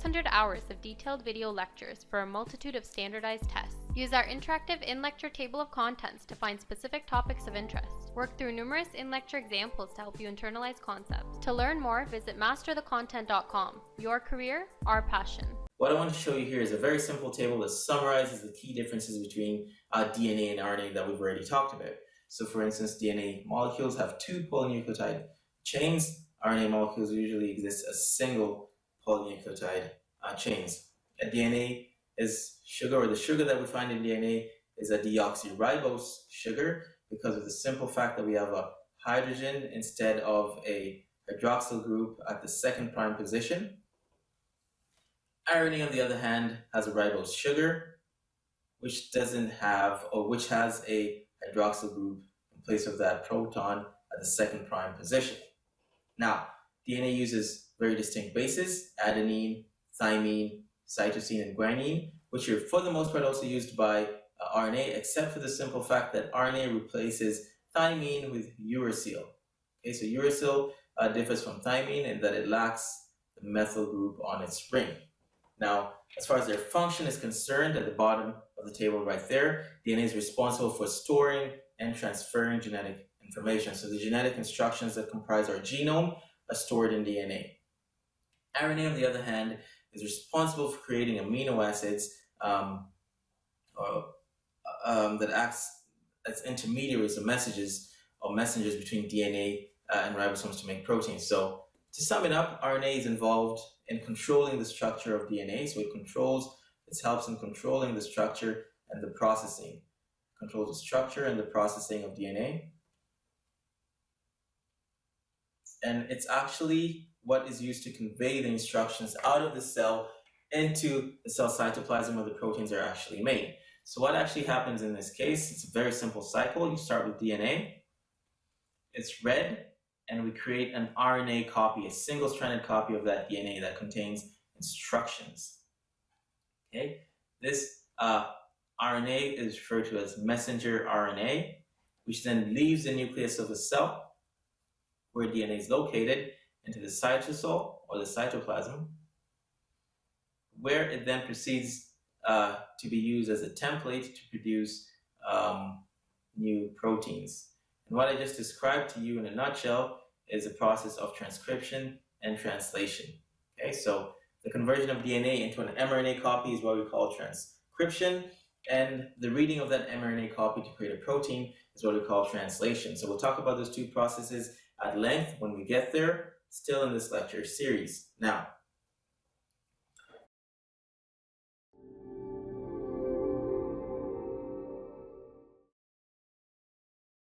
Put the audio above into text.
600 hours of detailed video lectures for a multitude of standardized tests. Use our interactive in-lecture table of contents to find specific topics of interest. Work through numerous in-lecture examples to help you internalize concepts. To learn more, visit masterthecontent.com. Your career, our passion. What I want to show you here is a very simple table that summarizes the key differences between DNA and RNA that we've already talked about. So for instance, DNA molecules have two polynucleotide chains. RNA molecules usually exist as single polynucleotide chains. A DNA is sugar, or the sugar that we find in DNA is a deoxyribose sugar because of the simple fact that we have a hydrogen instead of a hydroxyl group at the second prime position. RNA, on the other hand, has a ribose sugar, which doesn't have, or which has a hydroxyl group in place of that proton at the second prime position. Now, DNA uses very distinct bases: adenine, thymine, cytosine, and guanine, which are for the most part also used by RNA, except for the simple fact that RNA replaces thymine with uracil. Okay, so uracil differs from thymine in that it lacks the methyl group on its ring. Now, as far as their function is concerned, at the bottom of the table right there, DNA is responsible for storing and transferring genetic information. So the genetic instructions that comprise our genome are stored in DNA. RNA, on the other hand, is responsible for creating amino acids that acts as intermediaries or messengers between DNA and ribosomes to make proteins. So to sum it up, RNA is involved in controlling the structure of DNA. So it helps in controlling the structure and the processing. Controls the structure and the processing of DNA. And it's actually what is used to convey the instructions out of the cell into the cell cytoplasm where the proteins are actually made. So what actually happens in this case, it's a very simple cycle. You start with DNA, it's read, and we create an RNA copy, a single-stranded copy of that DNA that contains instructions. Okay, this RNA is referred to as messenger RNA, which then leaves the nucleus of the cell, where DNA is located, into the cytosol or the cytoplasm, where it then proceeds to be used as a template to produce new proteins. And what I just described to you in a nutshell is a process of transcription and translation. Okay, so the conversion of DNA into an mRNA copy is what we call transcription, and the reading of that mRNA copy to create a protein is what we call translation. So we'll talk about those two processes at length when we get there, still in this lecture series. Now,